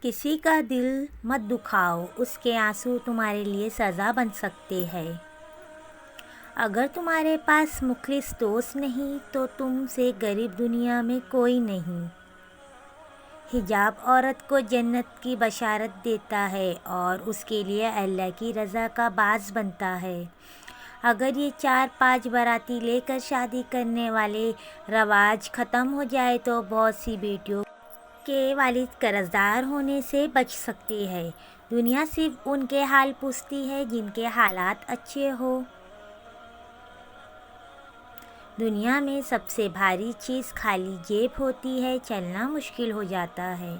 کسی کا دل مت دکھاؤ، اس کے آنسو تمہارے لیے سزا بن سکتے ہیں۔ اگر تمہارے پاس مخلص دوست نہیں تو تم سے غریب دنیا میں کوئی نہیں۔ حجاب عورت کو جنت کی بشارت دیتا ہے اور اس کے لیے اللہ کی رضا کا باعث بنتا ہے۔ اگر یہ 4-5 باراتی لے کر شادی کرنے والے رواج ختم ہو جائے تو بہت سی بیٹیوں کے والد قرضدار ہونے سے بچ سکتے ہیں۔ دنیا صرف ان کے حال پوچھتی ہے جن کے حالات اچھے ہوں۔ دنیا میں سب سے بھاری چیز خالی جیب ہوتی ہے، چلنا مشکل ہو جاتا ہے۔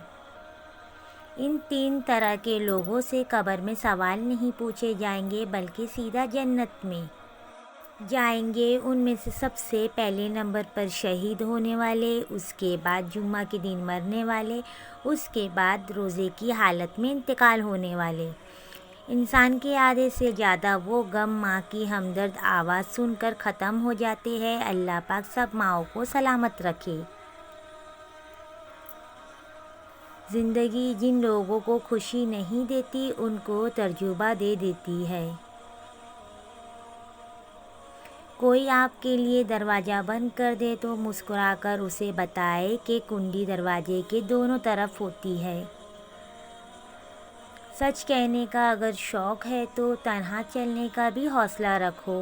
ان 3 طرح کے لوگوں سے قبر میں سوال نہیں پوچھے جائیں گے بلکہ سیدھا جنت میں جائیں گے۔ ان میں سے سب سے پہلے نمبر پر شہید ہونے والے، اس کے بعد جمعہ کے دن مرنے والے، اس کے بعد روزے کی حالت میں انتقال ہونے والے۔ انسان کے آدھے سے زیادہ وہ غم ماں کی ہمدرد آواز سن کر ختم ہو جاتے ہیں۔ اللہ پاک سب ماؤں کو سلامت رکھے۔ زندگی جن لوگوں کو خوشی نہیں دیتی ان کو تجربہ دے دیتی ہے۔ کوئی آپ کے لیے دروازہ بند کر دے تو مسکرا کر اسے بتائیں کہ کنڈی دروازے کے دونوں طرف ہوتی ہے۔ سچ کہنے کا اگر شوق ہے تو تنہا چلنے کا بھی حوصلہ رکھو۔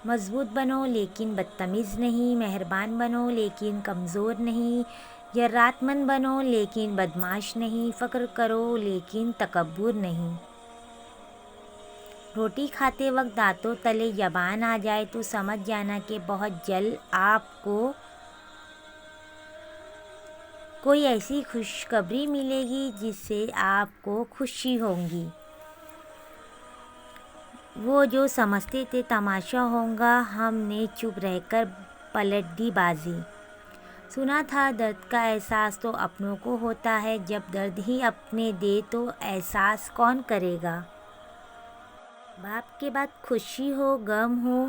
مضبوط بنو لیکن بدتمیز نہیں، مہربان بنو لیکن کمزور نہیں، جرأت مند بنو لیکن بدمعاش نہیں، فخر کرو لیکن تکبر نہیں۔ روٹی کھاتے وقت دانتوں تلے زبان آ جائے تو سمجھ جانا کہ بہت جلد آپ کو کوئی ایسی خوشخبری ملے گی جس سے آپ کو خوشی ہوگی۔ وہ جو سمجھتے تھے تماشا ہوگا، ہم نے چپ رہ کر پلٹ دی بازی۔ سنا تھا درد کا احساس تو اپنوں کو ہوتا ہے، جب درد ہی اپنے دے تو احساس کون کرے گا۔ باپ کے بعد خوشی ہو غم ہو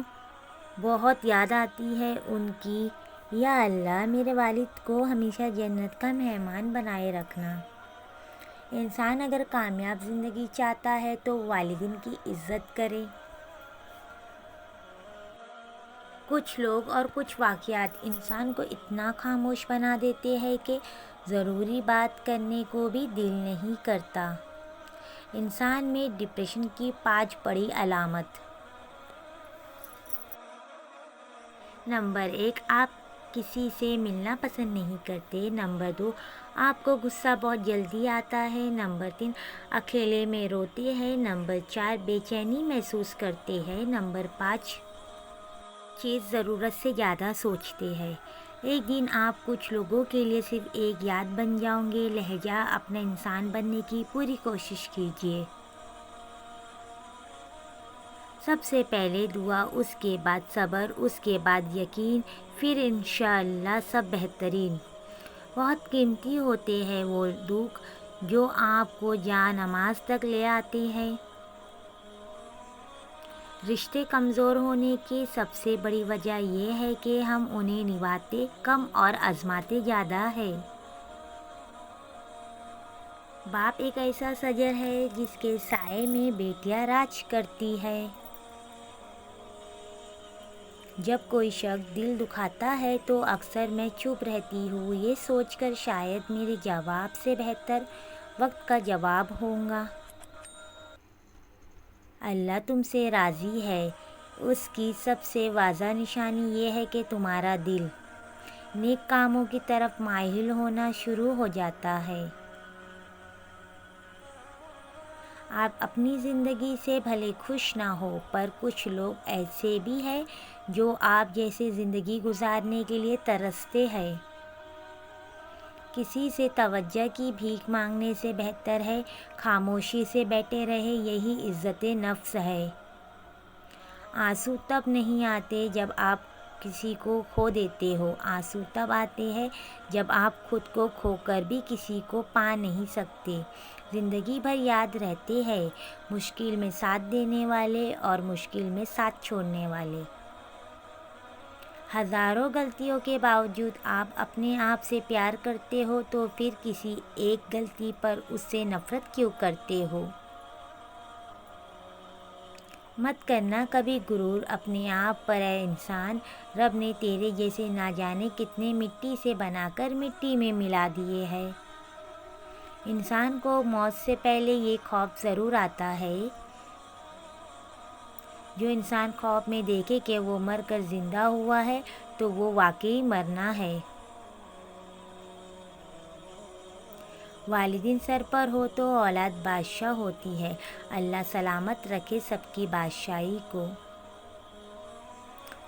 بہت یاد آتی ہے ان کی۔ یا اللہ میرے والد کو ہمیشہ جنت کا مہمان بنائے رکھنا۔ انسان اگر کامیاب زندگی چاہتا ہے تو والدین کی عزت کرے۔ کچھ لوگ اور کچھ واقعات انسان کو اتنا خاموش بنا دیتے ہیں کہ ضروری بات کرنے کو بھی دل نہیں کرتا۔ انسان میں ڈپریشن کی 5 بڑی علامات۔ نمبر 1، آپ کسی سے ملنا پسند نہیں کرتے۔ نمبر 2، آپ کو غصہ بہت جلدی آتا ہے۔ نمبر 3، اکیلے میں روتے ہیں۔ نمبر 4، بے چینی محسوس کرتے ہیں۔ نمبر 5، چیز ضرورت سے زیادہ سوچتے ہیں۔ ایک دن آپ کچھ لوگوں کے لیے صرف ایک یاد بن جاؤ گے۔ لہجہ اپنا انسان بننے کی پوری کوشش کیجیے۔ سب سے پہلے دعا، اس کے بعد صبر، اس کے بعد یقین، پھر انشاءاللہ سب بہترین۔ بہت قیمتی ہوتے ہیں وہ دکھ جو آپ کو جاں نماز تک لے آتے ہیں۔ رشتے کمزور ہونے کی سب سے بڑی وجہ یہ ہے کہ ہم انہیں نبھاتے کم اور آزماتے زیادہ ہیں۔ باپ ایک ایسا شجر ہے جس کے سائے میں بیٹیاں راج کرتی ہیں۔ جب کوئی شخص دل دکھاتا ہے تو اکثر میں چپ رہتی ہوں، یہ سوچ کر شاید میرے جواب سے بہتر وقت کا جواب ہوگا۔ اللہ تم سے راضی ہے۔ اس کی سب سے واضح نشانی یہ ہے کہ تمہارا دل نیک کاموں کی طرف مائل ہونا شروع ہو جاتا ہے۔ آپ اپنی زندگی سے بھلے خوش نہ ہو پر کچھ لوگ ایسے بھی ہیں جو آپ جیسے زندگی گزارنے کے لیے ترستے ہیں۔ کسی سے توجہ کی بھیک مانگنے سے بہتر ہے خاموشی سے بیٹھے رہے، یہی عزت نفس ہے۔ آنسو تب نہیں آتے جب آپ کسی کو کھو دیتے ہو، آنسو تب آتے ہیں جب آپ خود کو کھو کر بھی کسی کو پا نہیں سکتے۔ زندگی بھر یاد رہتے ہیں مشکل میں ساتھ دینے والے اور مشکل میں ساتھ چھوڑنے والے۔ ہزاروں غلطیوں کے باوجود آپ اپنے آپ سے پیار کرتے ہو تو پھر کسی ایک غلطی پر اس سے نفرت کیوں کرتے ہو؟ مت کرنا کبھی غرور اپنے آپ پر اے انسان، رب نے تیرے جیسے نہ جانے کتنے مٹی سے بنا کر مٹی میں ملا دیے ہے۔ انسان کو موت سے پہلے یہ خوف ضرور آتا ہے۔ جو انسان خواب میں دیکھے کہ وہ مر کر زندہ ہوا ہے تو وہ واقعی مرنا ہے۔ والدین سر پر ہو تو اولاد بادشاہ ہوتی ہے۔ اللہ سلامت رکھے سب کی بادشاہی کو۔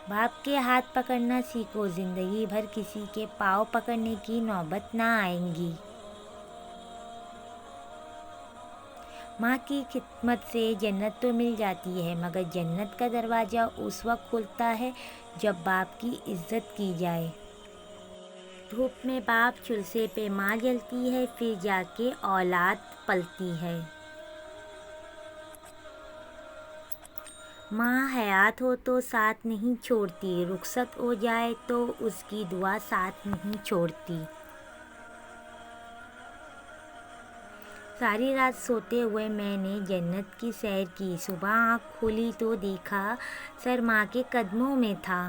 باپ کے ہاتھ پکڑنا سیکھو، زندگی بھر کسی کے پاؤں پکڑنے کی نوبت نہ آئے گی۔ ماں کی خدمت سے جنت تو مل جاتی ہے، مگر جنت کا دروازہ اس وقت کھلتا ہے جب باپ کی عزت کی جائے۔ دھوپ میں باپ، چولہے پہ ماں جلتی ہے، پھر جا کے اولاد پلتی ہے۔ ماں حیات ہو تو ساتھ نہیں چھوڑتی، رخصت ہو جائے تو اس کی دعا ساتھ نہیں چھوڑتی۔ ساری رات سوتے ہوئے میں نے جنت کی سیر کی، صبح آنکھ کھولی تو دیکھا سر ماں کے قدموں میں تھا۔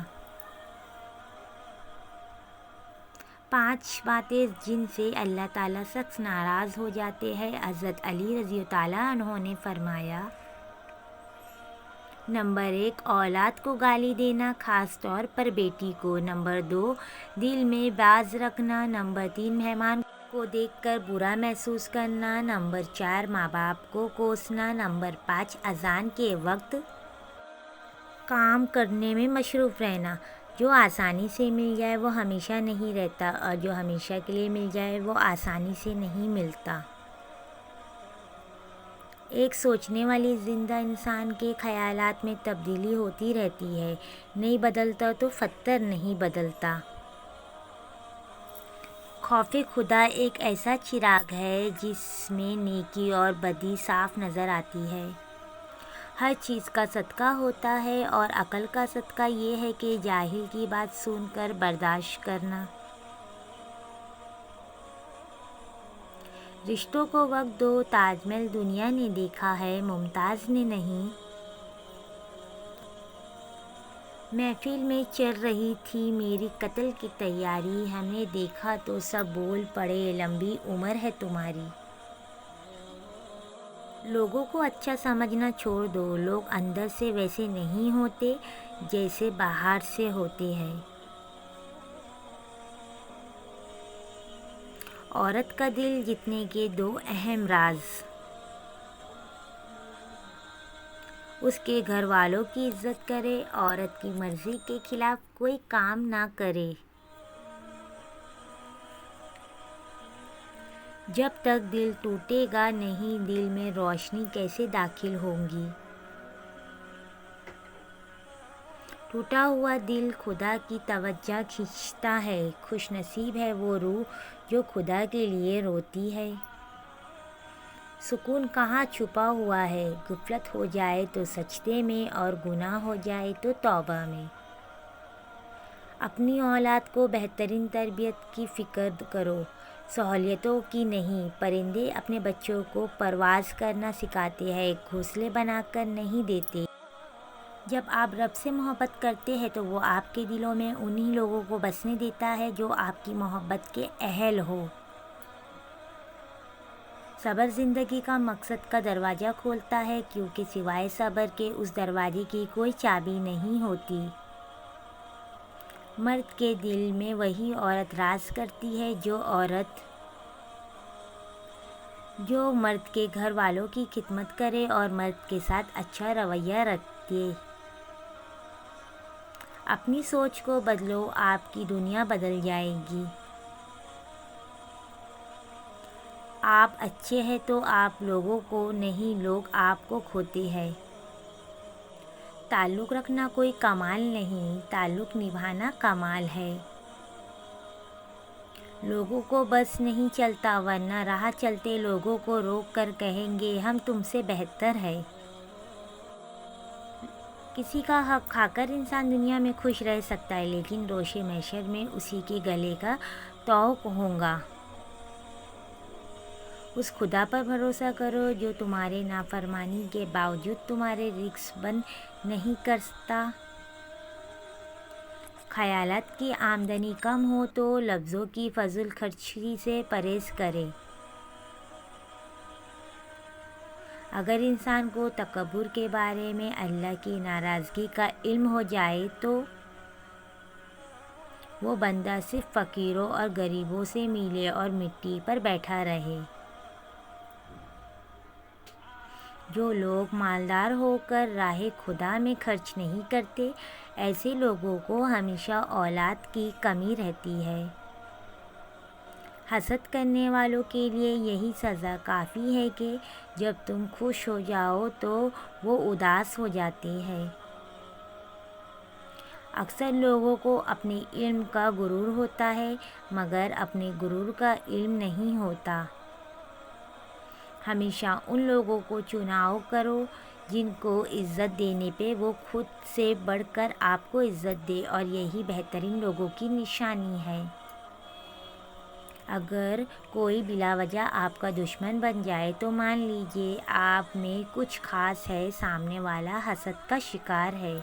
5 باتیں جن سے اللہ تعالیٰ سخت ناراض ہو جاتے ہیں۔ حضرت علی رضی اللہ عنہ نے فرمایا، نمبر 1 اولاد کو گالی دینا، خاص طور پر بیٹی کو۔ نمبر 2 دل میں باز رکھنا۔ نمبر 3 مہمان کو دیکھ کر برا محسوس کرنا۔ نمبر 4 ماں باپ کو کوسنا۔ نمبر 5 اذان کے وقت کام کرنے میں مصروف رہنا۔ جو آسانی سے مل جائے وہ ہمیشہ نہیں رہتا، اور جو ہمیشہ کے لیے مل جائے وہ آسانی سے نہیں ملتا۔ ایک سوچنے والی زندہ انسان کے خیالات میں تبدیلی ہوتی رہتی ہے، نہیں بدلتا تو پتھر نہیں بدلتا۔ خوف خدا ایک ایسا چراغ ہے جس میں نیکی اور بدی صاف نظر آتی ہے۔ ہر چیز کا صدقہ ہوتا ہے، اور عقل کا صدقہ یہ ہے کہ جاہل کی بات سن کر برداشت کرنا۔ رشتوں کو وقت دو، تاج محل دنیا نے دیکھا ہے، ممتاز نے نہیں۔ محفل میں چل رہی تھی میری قتل کی تیاری، ہم نے دیکھا تو سب بول پڑے لمبی عمر ہے تمہاری۔ لوگوں کو اچھا سمجھنا چھوڑ دو، لوگ اندر سے ویسے نہیں ہوتے جیسے باہر سے ہوتے ہیں۔ عورت کا دل جیتنے کے 2 اہم راز: اس کے گھر والوں کی عزت کرے، عورت کی مرضی کے خلاف کوئی کام نہ کرے۔ جب تک دل ٹوٹے گا نہیں، دل میں روشنی کیسے داخل ہوگی؟ ٹوٹا ہوا دل خدا کی توجہ کھینچتا ہے۔ خوش نصیب ہے وہ روح جو خدا کے لیے روتی ہے۔ سکون کہاں چھپا ہوا ہے؟ غفلت ہو جائے تو سجدے میں، اور گناہ ہو جائے تو توبہ میں۔ اپنی اولاد کو بہترین تربیت کی فکر کرو، سہولیتوں کی نہیں۔ پرندے اپنے بچوں کو پرواز کرنا سکھاتے ہیں، گھونسلے بنا کر نہیں دیتے۔ جب آپ رب سے محبت کرتے ہیں تو وہ آپ کے دلوں میں انہی لوگوں کو بسنے دیتا ہے جو آپ کی محبت کے اہل ہو۔ صبر زندگی کا مقصد کا دروازہ کھولتا ہے، کیونکہ سوائے صبر کے اس دروازے کی کوئی چابی نہیں ہوتی۔ مرد کے دل میں وہی عورت راز کرتی ہے جو مرد کے گھر والوں کی خدمت کرے اور مرد کے ساتھ اچھا رویہ رکھے۔ اپنی سوچ کو بدلو، آپ کی دنیا بدل جائے گی۔ آپ اچھے ہیں تو آپ لوگوں کو نہیں، لوگ آپ کو کھوتے ہیں۔ تعلق رکھنا کوئی کمال نہیں، تعلق نبھانا کمال ہے۔ لوگوں کو بس نہیں چلتا، ورنہ راہ چلتے لوگوں کو روک کر کہیں گے ہم تم سے بہتر ہیں۔ کسی کا حق کھا کر انسان دنیا میں خوش رہ سکتا ہے، لیکن روش محشر میں اسی کے گلے کا طوق ہوگا۔ اس خدا پر بھروسہ کرو جو تمہارے نافرمانی کے باوجود تمہارے رزق بند نہیں کرتا۔ خیالات کی آمدنی کم ہو تو لفظوں کی فضول خرچی سے پرہیز کرے۔ اگر انسان کو تکبر کے بارے میں اللہ کی ناراضگی کا علم ہو جائے تو وہ بندہ صرف فقیروں اور غریبوں سے ملے اور مٹی پر بیٹھا رہے۔ جو لوگ مالدار ہو کر راہ خدا میں خرچ نہیں کرتے، ایسے لوگوں کو ہمیشہ اولاد کی کمی رہتی ہے۔ حسد کرنے والوں کے لیے یہی سزا کافی ہے کہ جب تم خوش ہو جاؤ تو وہ اداس ہو جاتے ہیں۔ اکثر لوگوں کو اپنے علم کا غرور ہوتا ہے، مگر اپنے غرور کا علم نہیں ہوتا۔ ہمیشہ ان لوگوں کو چناؤ کرو جن کو عزت دینے پہ وہ خود سے بڑھ کر آپ کو عزت دے، اور یہی بہترین لوگوں کی نشانی ہے۔ اگر کوئی بلا وجہ آپ کا دشمن بن جائے تو مان لیجیے آپ میں کچھ خاص ہے، سامنے والا حسد کا شکار ہے۔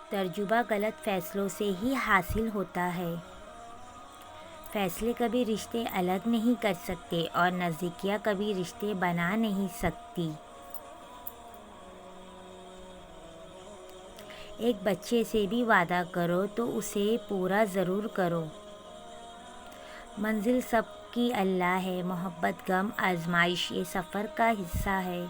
تجربہ غلط فیصلوں سے ہی حاصل ہوتا ہے۔ فیصلے کبھی رشتے الگ نہیں کر سکتے اور نزدیکیاں کبھی رشتے بنا نہیں سکتی۔ ایک بچے سے بھی وعدہ کرو تو اسے پورا ضرور کرو۔ منزل سب کی اللہ ہے، محبت غم آزمائش یہ سفر کا حصہ ہے۔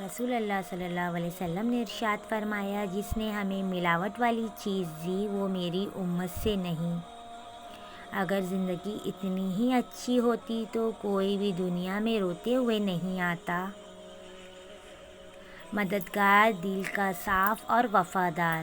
رسول اللہ صلی اللہ علیہ وسلم نے ارشاد فرمایا، جس نے ہمیں ملاوٹ والی چیز دی وہ میری امت سے نہیں۔ اگر زندگی اتنی ہی اچھی ہوتی تو کوئی بھی دنیا میں روتے ہوئے نہیں آتا۔ مددگار دل کا صاف اور وفادار